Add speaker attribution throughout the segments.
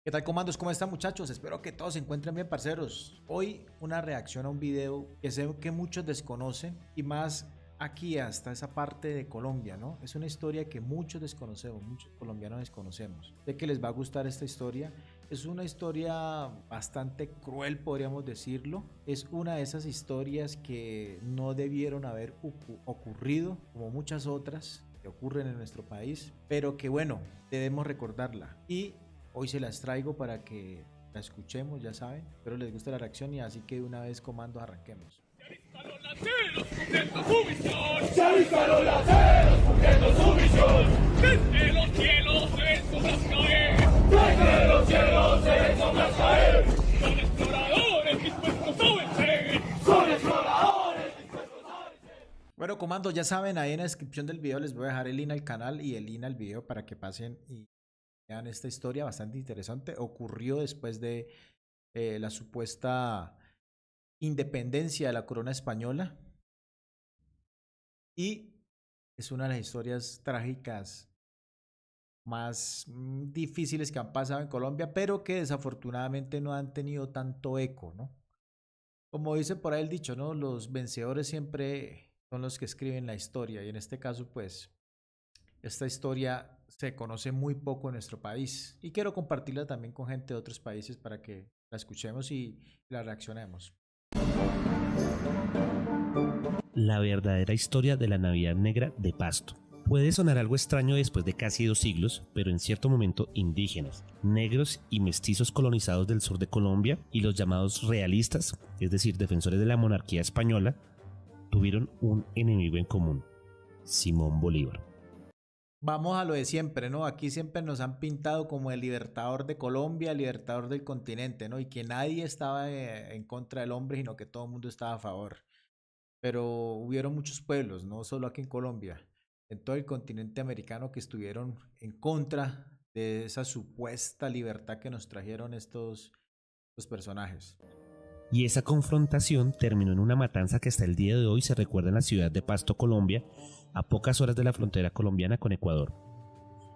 Speaker 1: ¿Qué tal, comandos? ¿Cómo están, muchachos? Espero que todos se encuentren bien, parceros. Hoy una reacción a un video que sé que muchos desconocen y más aquí hasta esa parte de Colombia, ¿no? Es una historia que muchos desconocemos, muchos colombianos desconocemos. Sé que les va a gustar esta historia. Es una historia bastante cruel, podríamos decirlo. Es una de esas historias que no debieron haber ocurrido, como muchas otras que ocurren en nuestro país, pero que bueno, debemos recordarla. Y hoy se las traigo para que la escuchemos, ya saben. Espero les guste la reacción y así que de una vez, comandos, arranquemos.
Speaker 2: Se avistan los lanceros cumpliendo su misión. Desde los cielos se ven sombras caer. Desde los cielos se ven sombras caer. Son exploradores dispuestos a vencer. Son exploradores dispuestos a vencer.
Speaker 1: Bueno, comandos, ya saben, ahí en la descripción del video les voy a dejar el link al canal y el link al video para que pasen y vean esta historia bastante interesante. Ocurrió después de la supuesta independencia de la corona española y es una de las historias trágicas más difíciles que han pasado en Colombia, pero que desafortunadamente no han tenido tanto eco, ¿no? Como dice por ahí el dicho, ¿no? Los vencedores siempre son los que escriben la historia y en este caso, pues, esta historia se conoce muy poco en nuestro país y quiero compartirla también con gente de otros países para que la escuchemos y la reaccionemos.
Speaker 3: La verdadera historia de la Navidad Negra de Pasto. Puede sonar algo extraño después de casi 2 siglos, pero en cierto momento indígenas, negros y mestizos colonizados del sur de Colombia y los llamados realistas, es decir, defensores de la monarquía española, tuvieron un enemigo en común: Simón Bolívar.
Speaker 1: Vamos a lo de siempre, ¿no? Aquí siempre nos han pintado como el libertador de Colombia, el libertador del continente, ¿no? Y que nadie estaba en contra del hombre, sino que todo el mundo estaba a favor. Pero hubieron muchos pueblos, no solo aquí en Colombia, en todo el continente americano que estuvieron en contra de esa supuesta libertad que nos trajeron estos personajes.
Speaker 3: Y esa confrontación terminó en una matanza que hasta el día de hoy se recuerda en la ciudad de Pasto, Colombia, a pocas horas de la frontera colombiana con Ecuador.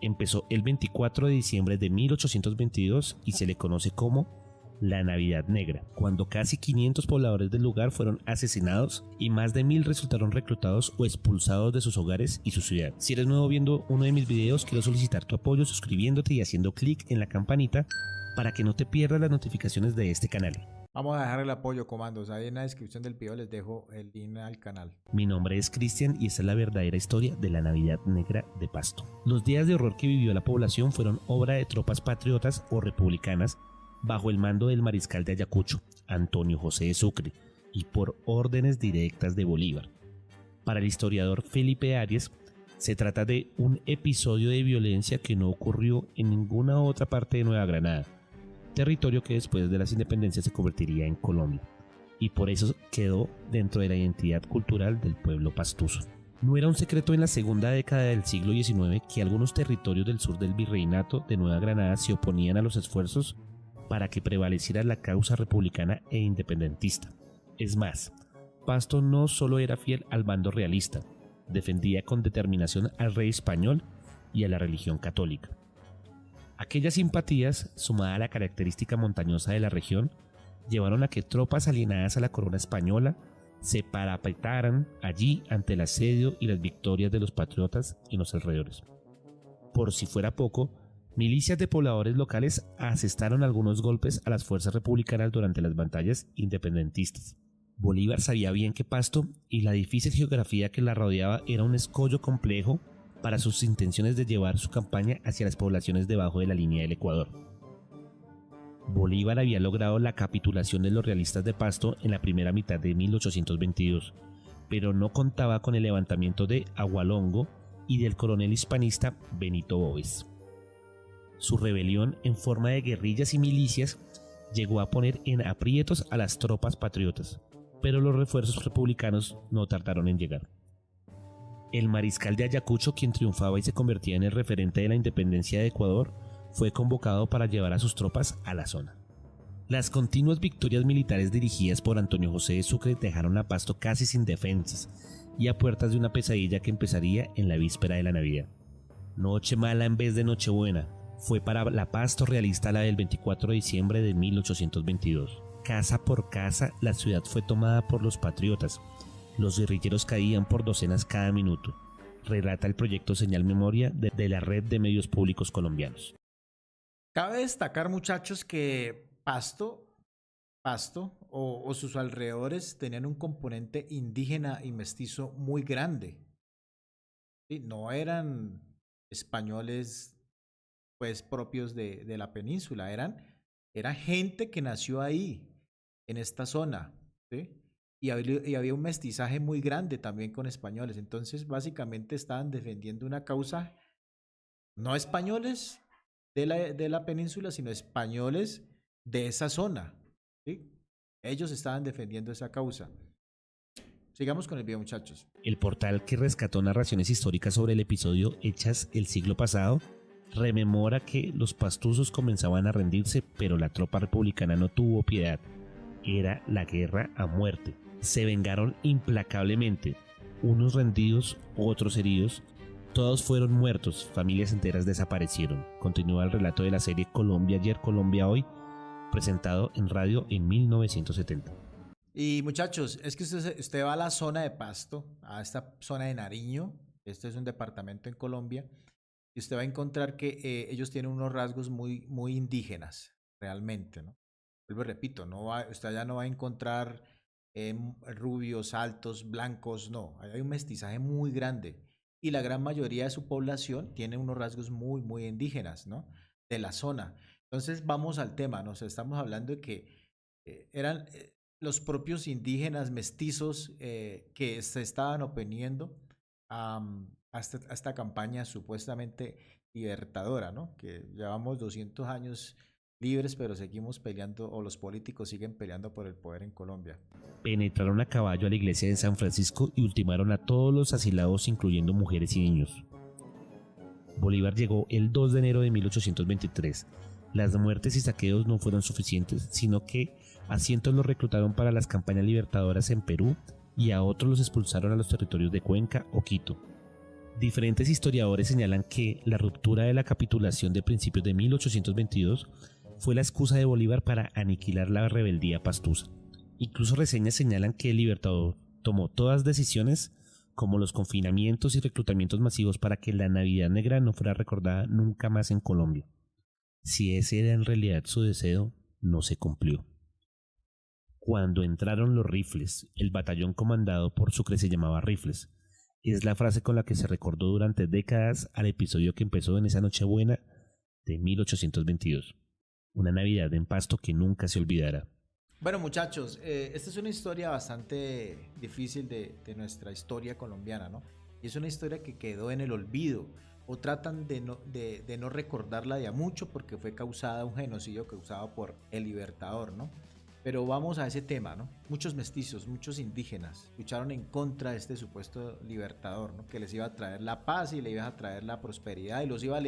Speaker 3: Empezó el 24 de diciembre de 1822 y se le conoce como la Navidad Negra, cuando casi 500 pobladores del lugar fueron asesinados y más de 1000 resultaron reclutados o expulsados de sus hogares y su ciudad. Si eres nuevo viendo uno de mis videos, quiero solicitar tu apoyo suscribiéndote y haciendo clic en la campanita para que no te pierdas las notificaciones de este canal.
Speaker 1: Vamos a dejar el apoyo, comandos. Ahí en la descripción del video les dejo el link al canal.
Speaker 3: Mi nombre es Cristian y esta es la verdadera historia de la Navidad Negra de Pasto. Los días de horror que vivió la población fueron obra de tropas patriotas o republicanas bajo el mando del mariscal de Ayacucho, Antonio José de Sucre, y por órdenes directas de Bolívar. Para el historiador Felipe Arias, se trata de un episodio de violencia que no ocurrió en ninguna otra parte de Nueva Granada, territorio que después de las independencias se convertiría en Colombia, y por eso quedó dentro de la identidad cultural del pueblo pastuso. No era un secreto en la segunda década del siglo XIX que algunos territorios del sur del virreinato de Nueva Granada se oponían a los esfuerzos para que prevaleciera la causa republicana e independentista. Es más, Pasto no solo era fiel al bando realista, defendía con determinación al rey español y a la religión católica. Aquellas simpatías, sumada a la característica montañosa de la región, llevaron a que tropas alienadas a la corona española se parapetaran allí ante el asedio y las victorias de los patriotas en los alrededores. Por si fuera poco, milicias de pobladores locales asestaron algunos golpes a las fuerzas republicanas durante las batallas independentistas. Bolívar sabía bien que Pasto y la difícil geografía que la rodeaba era un escollo complejo para sus intenciones de llevar su campaña hacia las poblaciones debajo de la línea del Ecuador. Bolívar había logrado la capitulación de los realistas de Pasto en la primera mitad de 1822, pero no contaba con el levantamiento de Agualongo y del coronel hispanista Benito Boves. Su rebelión en forma de guerrillas y milicias llegó a poner en aprietos a las tropas patriotas, pero los refuerzos republicanos no tardaron en llegar. El mariscal de Ayacucho, quien triunfaba y se convertía en el referente de la independencia de Ecuador, fue convocado para llevar a sus tropas a la zona. Las continuas victorias militares dirigidas por Antonio José de Sucre dejaron a Pasto casi sin defensas y a puertas de una pesadilla que empezaría en la víspera de la Navidad. Noche mala en vez de Nochebuena, fue para la Pasto realista la del 24 de diciembre de 1822. Casa por casa, la ciudad fue tomada por los patriotas. Los guerrilleros caían por docenas cada minuto. Relata el proyecto Señal Memoria de la Red de Medios Públicos Colombianos.
Speaker 1: Cabe destacar, muchachos, que Pasto o sus alrededores tenían un componente indígena y mestizo muy grande. ¿Sí? No eran españoles pues propios de la península, era gente que nació ahí, en esta zona, ¿sí? Y había un mestizaje muy grande también con españoles. Entonces, básicamente estaban defendiendo una causa, no españoles de la península, sino españoles de esa zona, ¿sí? Ellos estaban defendiendo esa causa. Sigamos con el video, muchachos.
Speaker 3: El portal que rescató narraciones históricas sobre el episodio hechas el siglo pasado rememora que los pastusos comenzaban a rendirse, pero la tropa republicana no tuvo piedad. Era la guerra a muerte. Se vengaron implacablemente. Unos rendidos, otros heridos. Todos fueron muertos, familias enteras desaparecieron. Continúa el relato de la serie Colombia ayer, Colombia hoy, presentado en radio en 1970.
Speaker 1: Y muchachos, es que usted va a la zona de Pasto, a esta zona de Nariño, este es un departamento en Colombia, y usted va a encontrar que ellos tienen unos rasgos muy, muy indígenas, realmente, ¿no? Vuelvo y repito, usted allá no va a encontrar rubios, altos, blancos, no, hay un mestizaje muy grande, y la gran mayoría de su población tiene unos rasgos muy, muy indígenas, ¿no? De la zona. Entonces vamos al tema, ¿no? O sea, estamos hablando de que eran los propios indígenas mestizos que se estaban oponiendo a esta campaña supuestamente libertadora, ¿no? Que llevamos 200 años libres, pero seguimos peleando, o los políticos siguen peleando por el poder en Colombia.
Speaker 3: Penetraron a caballo a la iglesia de San Francisco y ultimaron a todos los asilados, incluyendo mujeres y niños. Bolívar llegó el 2 de enero de 1823. Las muertes y saqueos no fueron suficientes, sino que a cientos los reclutaron para las campañas libertadoras en Perú y a otros los expulsaron a los territorios de Cuenca o Quito. Diferentes historiadores señalan que la ruptura de la capitulación de principios de 1822 fue la excusa de Bolívar para aniquilar la rebeldía pastusa. Incluso reseñas señalan que el libertador tomó todas decisiones como los confinamientos y reclutamientos masivos para que la Navidad Negra no fuera recordada nunca más en Colombia. Si ese era en realidad su deseo, no se cumplió. Cuando entraron los rifles, el batallón comandado por Sucre se llamaba Rifles. Es la frase con la que se recordó durante décadas al episodio que empezó en esa Nochebuena de 1822. Una Navidad en Pasto que nunca se olvidará.
Speaker 1: Bueno, muchachos, esta es una historia bastante difícil de nuestra historia colombiana, ¿no? Y es una historia que quedó en el olvido, o tratan de no recordarla de a mucho porque fue causada un genocidio causado por el libertador, ¿no? Pero vamos a ese tema, ¿no? Muchos mestizos, muchos indígenas lucharon en contra de este supuesto libertador, ¿no? Que les iba a traer la paz y les iba a traer la prosperidad y los iba a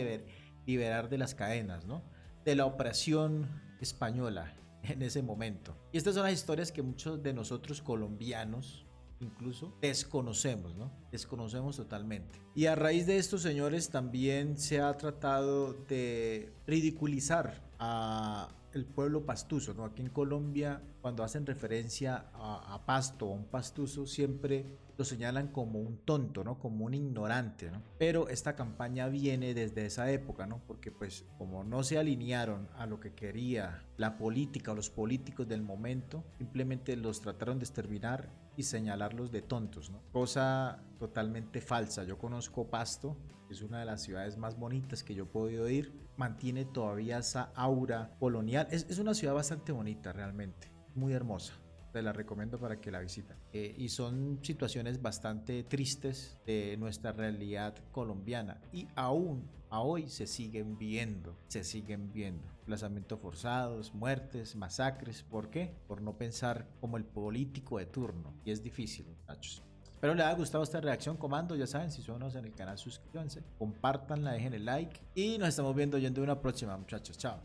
Speaker 1: liberar de las cadenas, ¿no? De la opresión española en ese momento. Y estas son las historias que muchos de nosotros colombianos incluso desconocemos, ¿no? Desconocemos totalmente. Y a raíz de esto, señores, también se ha tratado de ridiculizar a el pueblo pastuso, ¿no? Aquí en Colombia, cuando hacen referencia a Pasto o un pastuso, siempre lo señalan como un tonto, ¿no? Como un ignorante, ¿no? Pero esta campaña viene desde esa época, ¿no? Porque pues como no se alinearon a lo que quería la política o los políticos del momento, simplemente los trataron de exterminar y señalarlos de tontos, ¿no? Cosa totalmente falsa. Yo conozco Pasto, es una de las ciudades más bonitas que yo he podido ir, mantiene todavía esa aura colonial, es una ciudad bastante bonita realmente, muy hermosa. Te la recomiendo para que la visiten. Y son situaciones bastante tristes de nuestra realidad colombiana y aún a hoy se siguen viendo. Desplazamientos forzados, muertes, masacres. ¿Por qué? Por no pensar como el político de turno. Y es difícil, muchachos. Espero les haya gustado esta reacción, comando. Ya saben, si son nuevos en el canal, suscríbanse, compartanla, dejen el like y nos estamos viendo yendo en una próxima, muchachos. Chao.